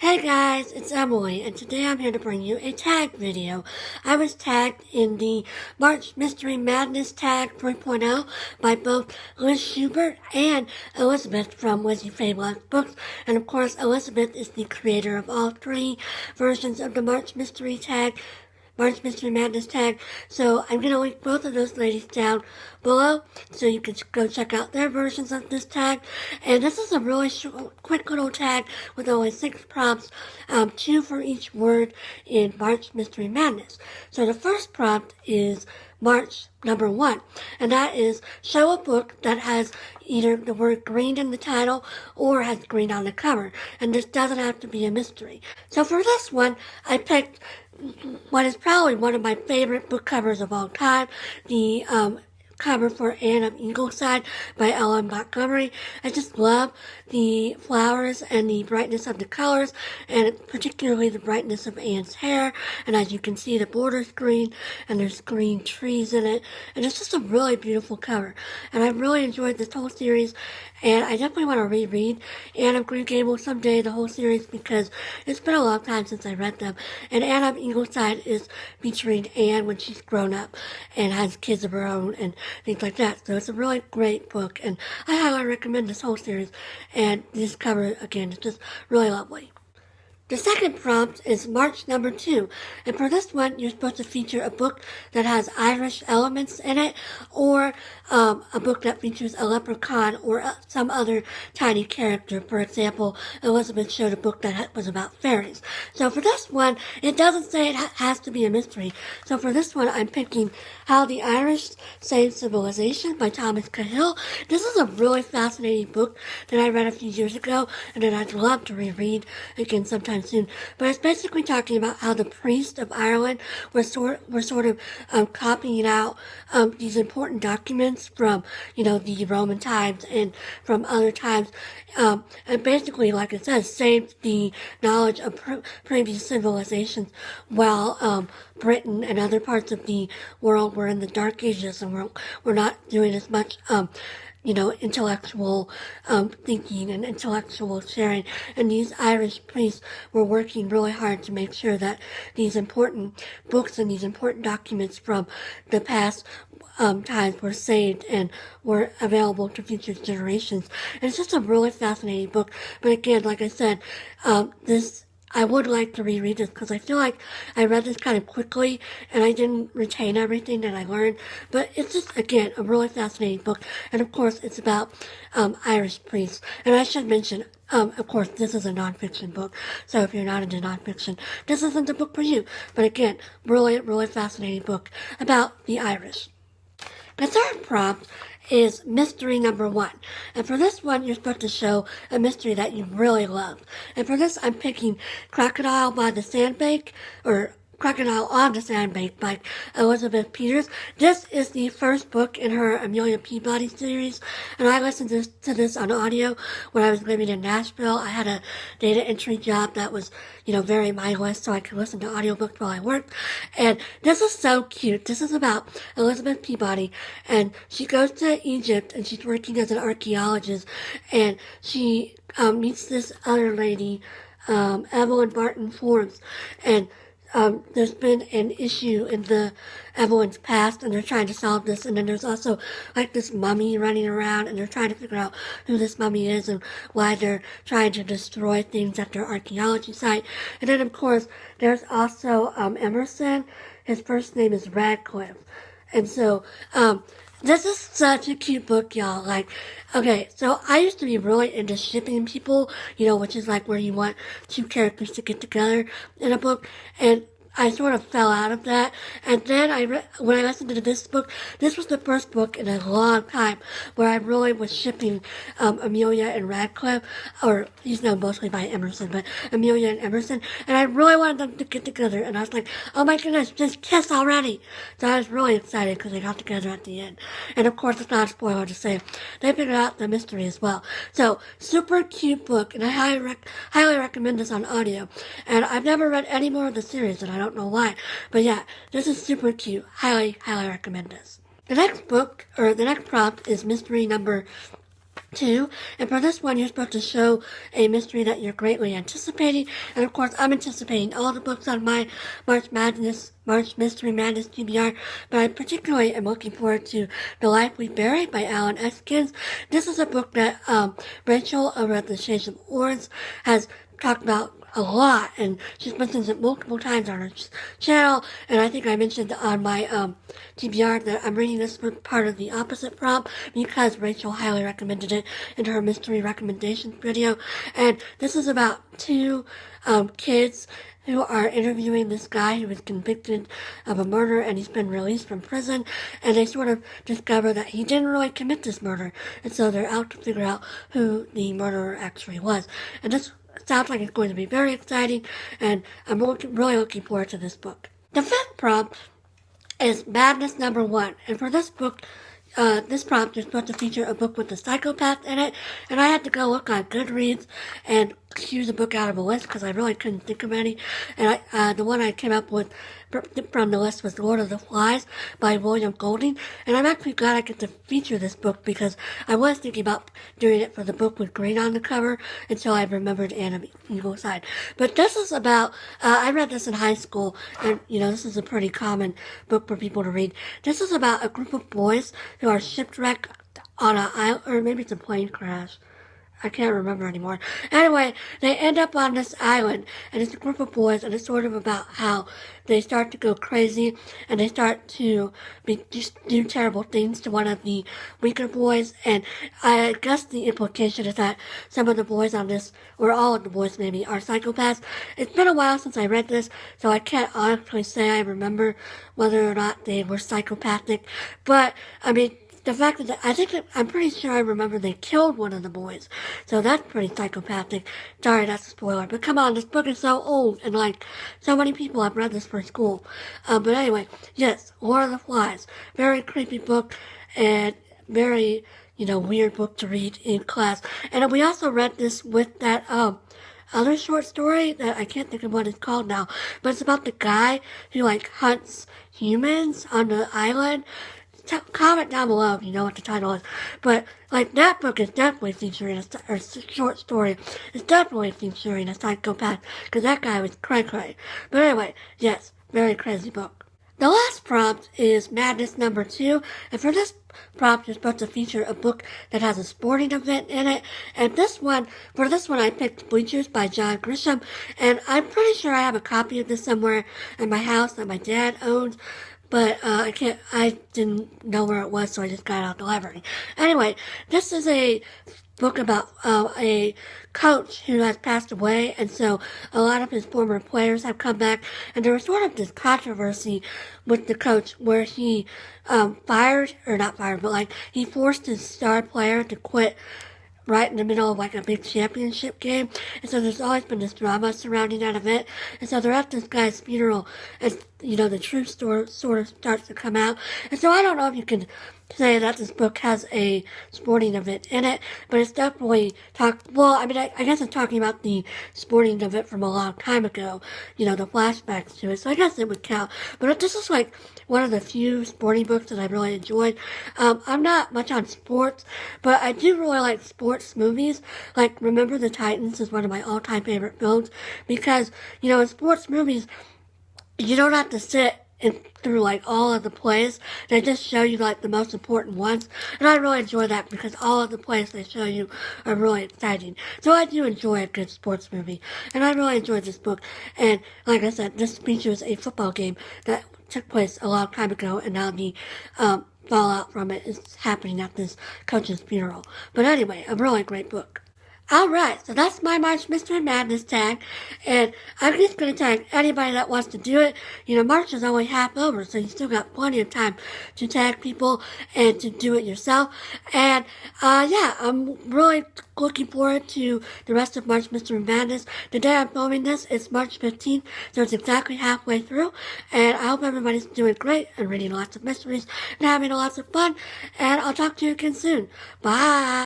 Hey guys, it's Emily, and today I'm here to bring you a tag video. I was tagged in the March Mystery Madness tag 3.0 by both Liz Schubert and Elizabeth from Wizzy Fable's books, and of course Elizabeth is the creator of all three versions of the March Mystery Madness tag. So I'm going to link both of those ladies down below so you can go check out their versions of this tag. And this is a really quick little tag with only 6 prompts, 2 for each word in March Mystery Madness. So the first prompt is March number 1, and that is show a book that has either the word green in the title or has green on the cover, and this doesn't have to be a mystery. So for this one, I picked what is probably one of my favorite book covers of all time, the cover for Anne of Ingleside by Ellen Montgomery. I just love the flowers and the brightness of the colors, and particularly the brightness of Anne's hair. And as you can see, the border's green, and there's green trees in it, and it's just a really beautiful cover. And I really enjoyed this whole series, and I definitely want to reread Anne of Green Gables someday, the whole series, because it's been a long time since I read them. And Anne of Ingleside is featuring Anne when she's grown up and has kids of her own and things like that. So it's a really great book, and I highly recommend this whole series. And this cover, again, is just really lovely. The second prompt is March number 2, and for this one, you're supposed to feature a book that has Irish elements in it, or a book that features a leprechaun or some other tiny character. For example, Elizabeth showed a book that was about fairies. So for this one, it doesn't say it has to be a mystery. So for this one, I'm picking How the Irish Saved Civilization by Thomas Cahill. This is a really fascinating book that I read a few years ago, and that I'd love to reread again sometime soon. But it's basically talking about how the priests of Ireland were sort of copying out these important documents from, the Roman times and from other times, and basically, like it says, saved the knowledge of previous civilizations while Britain and other parts of the world were in the Dark Ages and were not doing as much intellectual thinking and intellectual sharing. And these Irish priests were working really hard to make sure that these important books and these important documents from the past times were saved and were available to future generations. And it's just a really fascinating book. But again, like I said, I would like to reread this because I feel like I read this kind of quickly and I didn't retain everything that I learned. But it's just, again, a really fascinating book. And of course, it's about Irish priests. And I should mention, of course, this is a nonfiction book. So if you're not into nonfiction, this isn't the book for you. But again, really, really fascinating book about the Irish. The third prompt is mystery number 1. And for this one, you're supposed to show a mystery that you really love. And for this, I'm picking Crocodile by the Sandbank, or Crocodile on the Sandbank by Elizabeth Peters. This is the first book in her Amelia Peabody series, and I listened to this on audio when I was living in Nashville. I had a data entry job that was, very mindless, so I could listen to audiobooks while I worked. And this is so cute. This is about Elizabeth Peabody, and she goes to Egypt, and she's working as an archaeologist, and she meets this other lady, Evelyn Barton Forbes, and there's been an issue in Evelyn's past, and they're trying to solve this. And then there's also like this mummy running around, and they're trying to figure out who this mummy is and why they're trying to destroy things at their archaeology site. And then of course there's also Emerson. His first name is Radcliffe, and so this is such a cute book, y'all. Okay, so I used to be really into shipping people, which is like where you want 2 characters to get together in a book, and I sort of fell out of that. And then when I listened to this book, this was the first book in a long time where I really was shipping Amelia and Radcliffe, or he's known mostly by Emerson, but Amelia and Emerson, and I really wanted them to get together, and I was like, oh my goodness, just kiss already. So I was really excited because they got together at the end. And of course, it's not a spoiler to say they figured out the mystery as well. So, super cute book, and I highly recommend this on audio. And I've never read any more of the series, and I don't know why. But yeah, this is super cute. Highly recommend this. The next book, or the next prompt, is mystery number 2. And for this one, you're supposed to show a mystery that you're greatly anticipating. And of course, I'm anticipating all the books on my March Mystery Madness TBR, but I particularly am looking forward to The Life We Buried by Alan Eskins. This is a book that Rachel over at the Shades of Orange has talked about a lot, and she's mentioned it multiple times on her channel, and I think I mentioned on my TBR that I'm reading this book part of the opposite prompt because Rachel highly recommended it in her mystery recommendation video. And this is about two kids who are interviewing this guy who was convicted of a murder, and he's been released from prison, and they sort of discover that he didn't really commit this murder, and so they're out to figure out who the murderer actually was. And this sounds like it's going to be very exciting, and I'm really looking forward to this book. The fifth prompt is Madness number 1, and for this book, this prompt is supposed to feature a book with a psychopath in it, and I had to go look on Goodreads and choose a book out of a list because I really couldn't think of any. And the one I came up with from the list was Lord of the Flies by William Golding, and I'm actually glad I get to feature this book because I was thinking about doing it for the book with green on the cover until I remembered Anna Eagle Side. But this is about, I read this in high school, and this is a pretty common book for people to read. This is about a group of boys who are shipwrecked on an island, or maybe it's a plane crash. I can't remember anymore. Anyway, they end up on this island, and it's a group of boys, and it's sort of about how they start to go crazy, and they start to just do terrible things to one of the weaker boys, and I guess the implication is that some of the boys on this, or all of the boys maybe, are psychopaths. It's been a while since I read this, so I can't honestly say I remember whether or not they were psychopathic, but, I mean, the fact that I'm pretty sure I remember they killed one of the boys. So that's pretty psychopathic. Sorry, that's a spoiler. But come on, this book is so old, and so many people have read this for school. But anyway, yes, Lord of the Flies. Very creepy book, and very, weird book to read in class. And we also read this with that, other short story that I can't think of what it's called now. But it's about the guy who, hunts humans on the island. Comment down below if you know what the title is. But, that book is definitely featuring or short story is definitely featuring a psychopath, because that guy was cray-cray. But anyway, yes, very crazy book. The last prompt is Madness number 2, and for this prompt is supposed to feature a book that has a sporting event in it, and for this one I picked Bleachers by John Grisham, and I'm pretty sure I have a copy of this somewhere in my house that my dad owns, but I didn't know where it was, so I just got it out the library. Anyway, this is a book about a coach who has passed away, and so a lot of his former players have come back, and there was sort of this controversy with the coach where he he forced his star player to quit right in the middle of a big championship game. And so there's always been this drama surrounding that event. And so they're at this guy's funeral as, the truth story sort of starts to come out. And so I don't know if you can say that this book has a sporting event in it, but it's definitely I guess it's talking about the sporting event from a long time ago, the flashbacks to it, so I guess it would count. But this is one of the few sporting books that I really enjoyed. I'm not much on sports, but I do really like sports movies. Remember the Titans is one of my all-time favorite films, because, in sports movies, you don't have to sit through all of the plays. They just show you the most important ones, and I really enjoy that because all of the plays they show you are really exciting. So I do enjoy a good sports movie, and I really enjoyed this book. And like I said, this features a football game that took place a long time ago, and now the fallout from it is happening at this coach's funeral. But anyway, a really great book. Alright, so that's my March Mystery Madness tag, and I'm just going to tag anybody that wants to do it. March is only half over, so you still got plenty of time to tag people and to do it yourself. And, I'm really looking forward to the rest of March Mystery Madness. The day I'm filming this is March 15th, so it's exactly halfway through, and I hope everybody's doing great and reading lots of mysteries and having lots of fun, and I'll talk to you again soon. Bye!